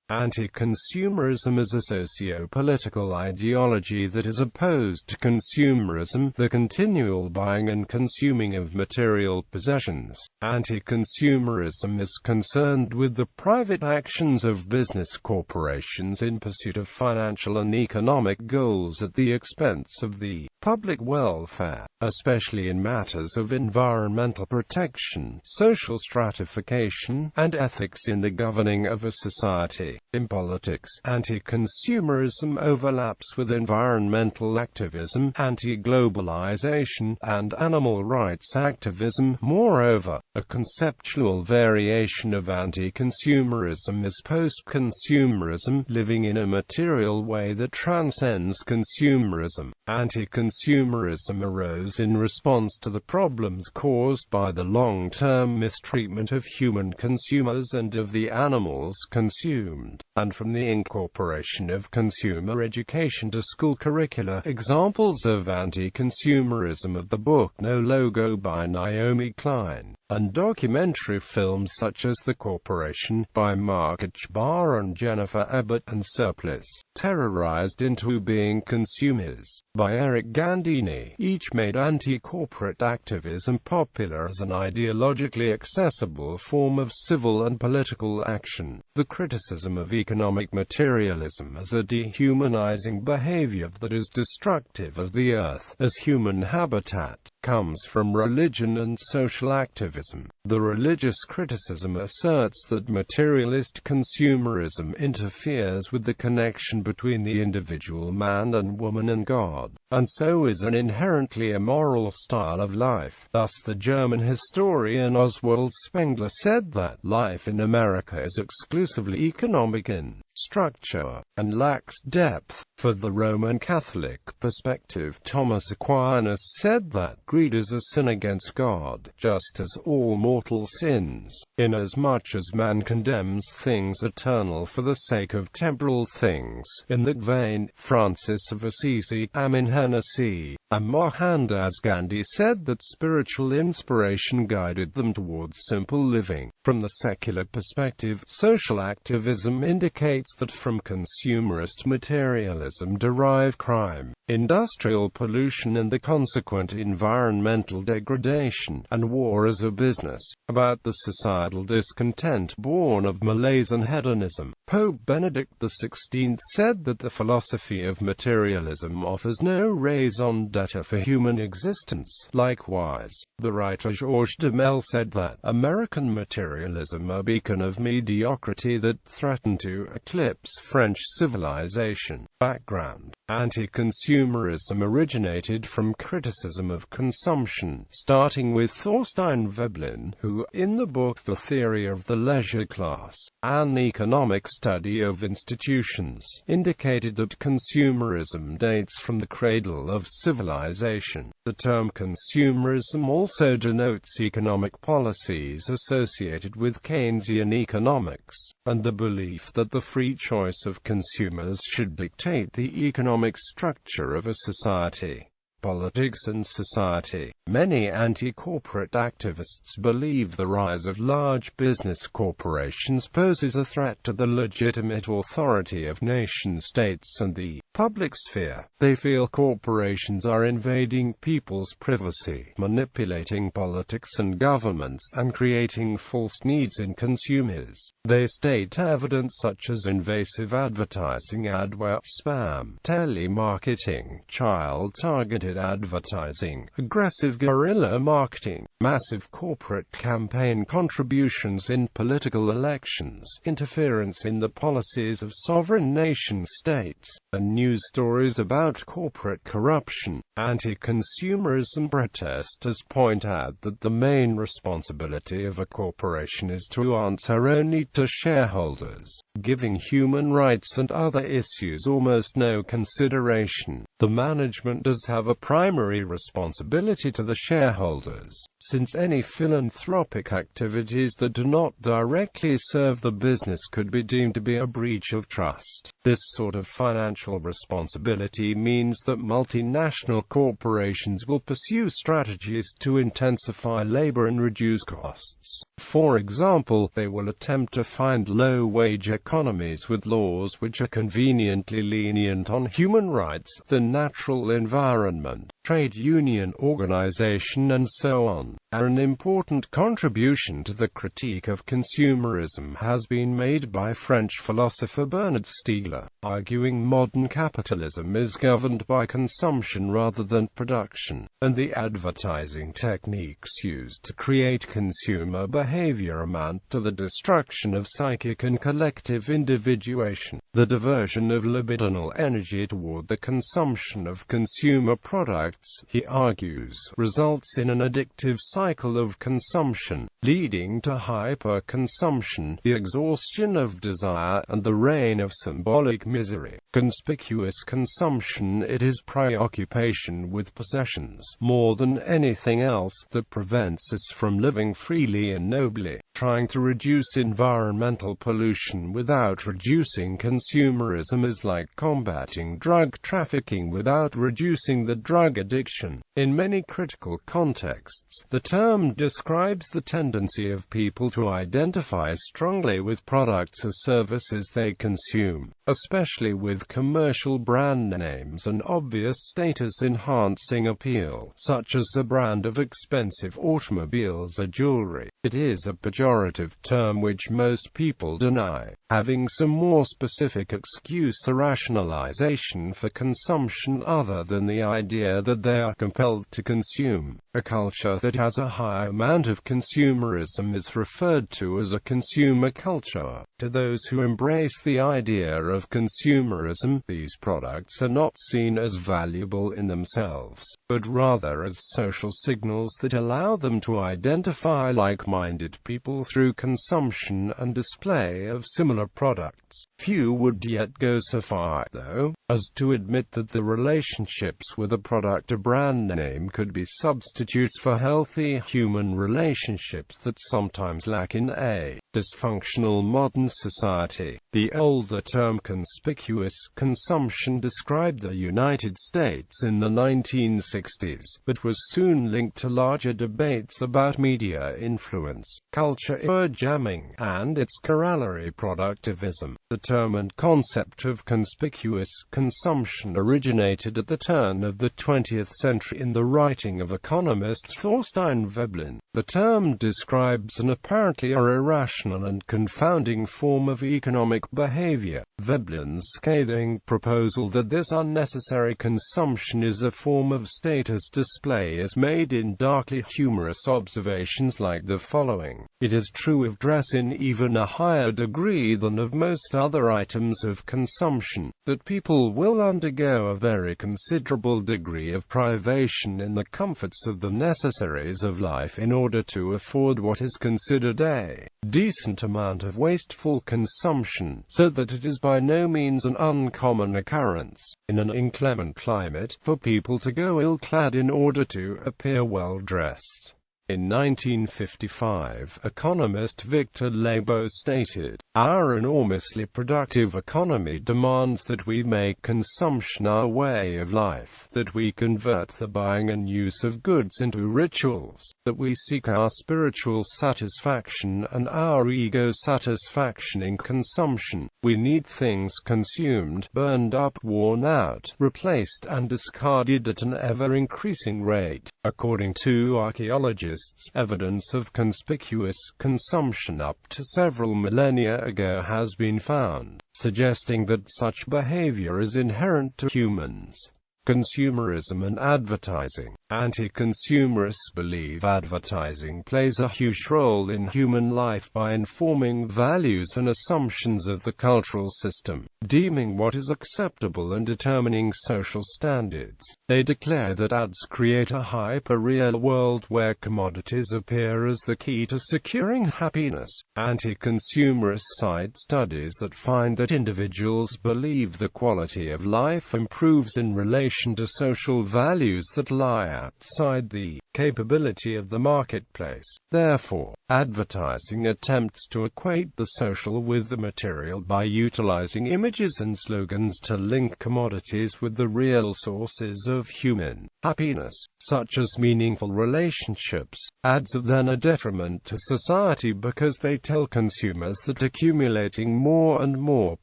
Anti-consumerism is a socio-political ideology that is opposed to consumerism, the continual buying and consuming of material possessions. Anti-consumerism is concerned with the private actions of business corporations in pursuit of financial and economic goals at the expense of the public welfare, especially in matters of environmental protection, social stratification, and ethics in the governing of a society. In politics, anti-consumerism overlaps with environmental activism, anti-globalization, and animal rights activism. Moreover, a conceptual variation of anti-consumerism is post-consumerism, living in a material way that transcends consumerism. Anti-consumerism arose in response to the problems caused by the long-term mistreatment of human consumers and of the animals consumed, and from the incorporation of consumer education to school curricula. Examples of anti-consumerism of the book No Logo by Naomi Klein, and documentary films such as The Corporation by Mark Achbar and Jennifer Abbott, and Surplus, Terrorized into Being Consumers by Erik Gandini, each made anti-corporate activism popular as an ideologically accessible form of civil and political action. The criticism of economic materialism as a dehumanizing behavior that is destructive of the earth as human habitat comes from religion and social activism. The religious criticism asserts that materialist consumerism interferes with the connection between the individual man and woman and God, and so is an inherently immoral style of life. Thus the German historian Oswald Spengler said that life in America is exclusively economic in structure, and lacks depth. For the Roman Catholic perspective, Thomas Aquinas said that greed is a sin against God, just as all mortal sins, inasmuch as man condemns things eternal for the sake of temporal things. In that vein, Francis of Assisi, Amin Hennessy, and Mohandas Gandhi said that spiritual inspiration guided them towards simple living. From the secular perspective, social activism indicates that from consumerist materialism derive crime, industrial pollution and the consequent environmental degradation, and war as a business. About the societal discontent born of malaise and hedonism, Pope Benedict XVI said that the philosophy of materialism offers no raison d'etre for human existence. Likewise, the writer Georges Duhamel said that American materialism, a beacon of mediocrity that threatened to eclipse French civilization. Background: anti-consumerism originated from criticism of consumption, starting with Thorstein Veblen, who, in the book The Theory of the Leisure Class, an economic study of institutions, indicated that consumerism dates from the cradle of civilization. The term consumerism also denotes economic policies associated with Keynesian economics, and the belief that the free choice of consumers should dictate the economic structure of a society. Politics and society. Many anti-corporate activists believe the rise of large business corporations poses a threat to the legitimate authority of nation-states and the public sphere. They feel corporations are invading people's privacy, manipulating politics and governments, and creating false needs in consumers. They state evidence such as invasive advertising, adware, spam, telemarketing, child-targeted advertising, aggressive guerrilla marketing, massive corporate campaign contributions in political elections, interference in the policies of sovereign nation-states, and news stories about corporate corruption. Anti-consumerism protesters point out that the main responsibility of a corporation is to answer only to shareholders, giving human rights and other issues almost no consideration. The management does have a primary responsibility to the shareholders, since any philanthropic activities that do not directly serve the business could be deemed to be a breach of trust. This sort of financial responsibility means that multinational corporations will pursue strategies to intensify labor and reduce costs. For example, they will attempt to find low-wage economies with laws which are conveniently lenient on human rights, the natural environment, trade union organization and so on. An important contribution to the critique of consumerism has been made by French philosopher Bernard Stiegler, arguing modern capitalism is governed by consumption rather than production, and the advertising techniques used to create consumer behavior amount to the destruction of psychic and collective individuation. The diversion of libidinal energy toward the consumption of consumer products, he argues, results in an addictive cycle of consumption, leading to hyper-consumption, the exhaustion of desire, and the reign of symbolic misery. Conspicuous consumption, it is preoccupation with possessions, more than anything else, that prevents us from living freely and nobly. Trying to reduce environmental pollution without reducing consumerism is like combating drug trafficking without reducing the drug addiction. In many critical contexts, the term describes the tendency of people to identify strongly with products or services they consume, especially with commercial brand names and obvious status-enhancing appeal, such as the brand of expensive automobiles or jewelry. It is a pejorative term which most people deny, having some more specific excuse or rationalization for consumption other than the idea that they are compelled to consume. A culture that has a high amount of consumerism is referred to as a consumer culture. To those who embrace the idea of consumerism, these products are not seen as valuable in themselves, but rather as social signals that allow them to identify like-minded people through consumption and display of similar products. Few would yet go so far, though, as to admit that the relationships with a product or brand name could be substitutes for healthy human relationships that sometimes lack in a dysfunctional modern society. The older term conspicuous consumption described the United States in the 1960s, but was soon linked to larger debates about media influence, culture jamming, and its corollary productivism. The term and concept of conspicuous consumption originated at the turn of the 20th century in the writing of economist Thorstein Veblen. The term describes an apparently irrational and confounding form of economic behavior. Veblen's scathing proposal that this unnecessary consumption is a form of status display is made in darkly humorous observations like the following: "It is true of dress in even a higher degree than of most other items of consumption, that people will undergo a very considerable degree of privation in the comforts of the necessaries of life in order to afford what is considered a decent amount of wasteful consumption, so that it is by no means an uncommon occurrence, in an inclement climate, for people to go ill-clad in order to appear well-dressed." In 1955, economist Victor Lebow stated, "Our enormously productive economy demands that we make consumption our way of life, that we convert the buying and use of goods into rituals, that we seek our spiritual satisfaction and our ego satisfaction in consumption. We need things consumed, burned up, worn out, replaced and discarded at an ever-increasing rate." According to archaeologists, evidence of conspicuous consumption up to several millennia ago has been found, suggesting that such behavior is inherent to humans. Consumerism and advertising. Anti-consumerists believe advertising plays a huge role in human life by informing values and assumptions of the cultural system, deeming what is acceptable and determining social standards. They declare that ads create a hyper-real world where commodities appear as the key to securing happiness. Anti-consumerists cite studies that find that individuals believe the quality of life improves in relation relation to social values that lie outside the capability of the marketplace. Therefore, advertising attempts to equate the social with the material by utilizing images and slogans to link commodities with the real sources of human happiness, such as meaningful relationships. Ads are then a detriment to society because they tell consumers that accumulating more and more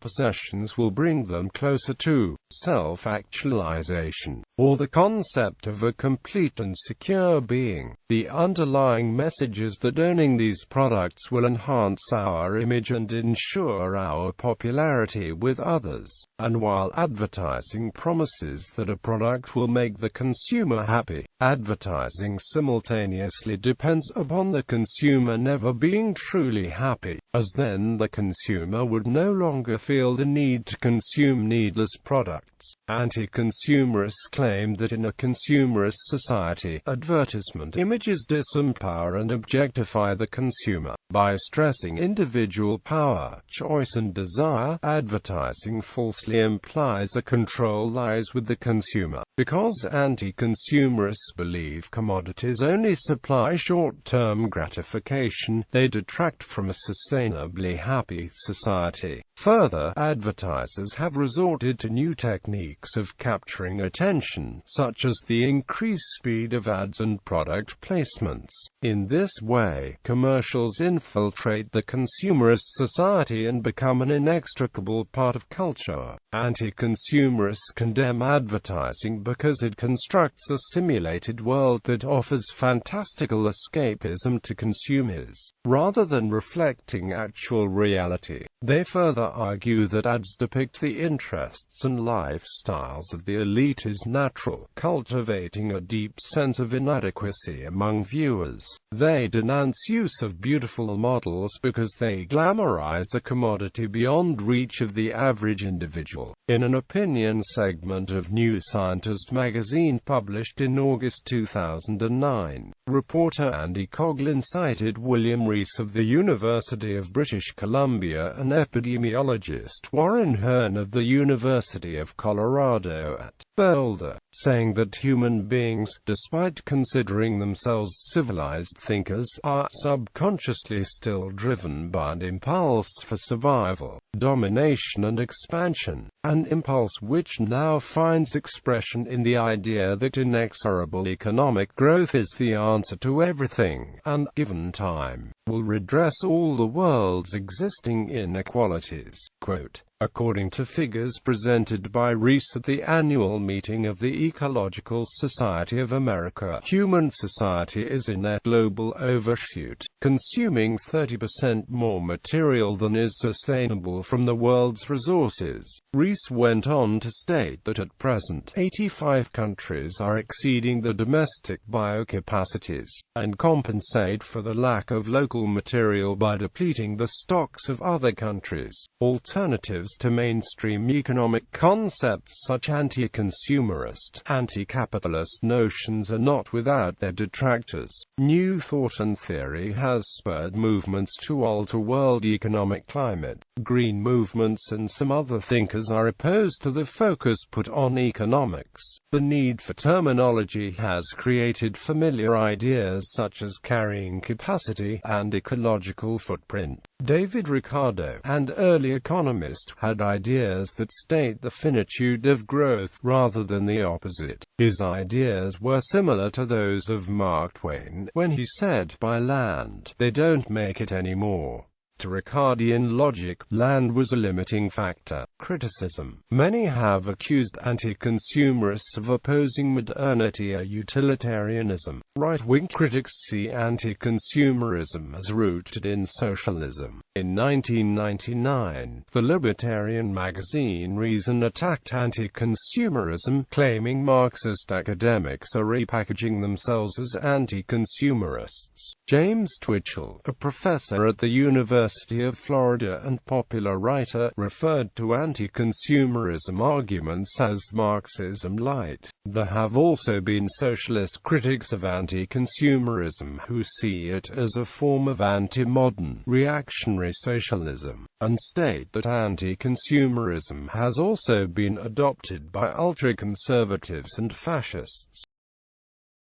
possessions will bring them closer to self-actualization, or the concept of a complete and secure being. The underlying message is that owning these products will enhance our image and ensure our popularity with others. And while advertising promises that a product will make the consumer happy, advertising simultaneously depends upon the consumer never being truly happy, as then the consumer would no longer feel the need to consume needless products. Anti-consumerists claim that in a consumerist society, advertisement images disempower and objectify the consumer. By stressing individual power, choice and desire, advertising falsely implies a control lies with the consumer. Because anti-consumerists believe commodities only supply short-term gratification, they detract from a sustainably happy society. Further, advertisers have resorted to new techniques of capturing attention, such as the increased speed of ads and product placements. In this way, commercials infiltrate the consumerist society and become an inextricable part of culture. Anti-consumerists condemn advertising because it constructs a simulated world that offers fantastical escapism to consumers, rather than reflecting actual reality. They further argue that ads depict the interests and lifestyles of the elite as natural, cultivating a deep sense of inadequacy among viewers. They denounce use of beautiful models because they glamorize a commodity beyond reach of the average individual. In an opinion segment of New Scientist magazine published in August 2009, reporter Andy Coughlin cited William Rees of the University of British Columbia and epidemiologist Warren Hearn of the University of Colorado at Boulder, saying that human beings, despite considering themselves civilized thinkers, are subconsciously still driven by an impulse for survival, domination and expansion, an impulse which now finds expression in the idea that inexorable economic growth is the answer to everything, and, given time, will redress all the world's existing inequalities. Quote, according to figures presented by Rees at the annual meeting of the Ecological Society of America, human society is in a global overshoot, consuming 30% more material than is sustainable from the world's resources. Rees went on to state that at present, 85 countries are exceeding the domestic biocapacities, and compensate for the lack of local material by depleting the stocks of other countries. Alternatives to mainstream economic concepts such anti-consumerist, anti-capitalist notions are not without their detractors. New thought and theory has spurred movements to alter world economic climate. Green movements and some other thinkers are opposed to the focus put on economics. The need for terminology has created familiar ideas such as carrying capacity and ecological footprint. David Ricardo, an early economist, had ideas that state the finitude of growth rather than the opposite. His ideas were similar to those of Mark Twain when he said, "By land, they don't make it anymore." To Ricardian logic, land was a limiting factor. Criticism. Many have accused anti-consumerists of opposing modernity or utilitarianism. Right-wing critics see anti-consumerism as rooted in socialism. In 1999, the libertarian magazine Reason attacked anti-consumerism, claiming Marxist academics are repackaging themselves as anti-consumerists. James Twitchell, a professor at the University University of Florida and popular writer, referred to anti-consumerism arguments as Marxism light. There have also been socialist critics of anti-consumerism who see it as a form of anti-modern, reactionary socialism, and state that anti-consumerism has also been adopted by ultra-conservatives and fascists.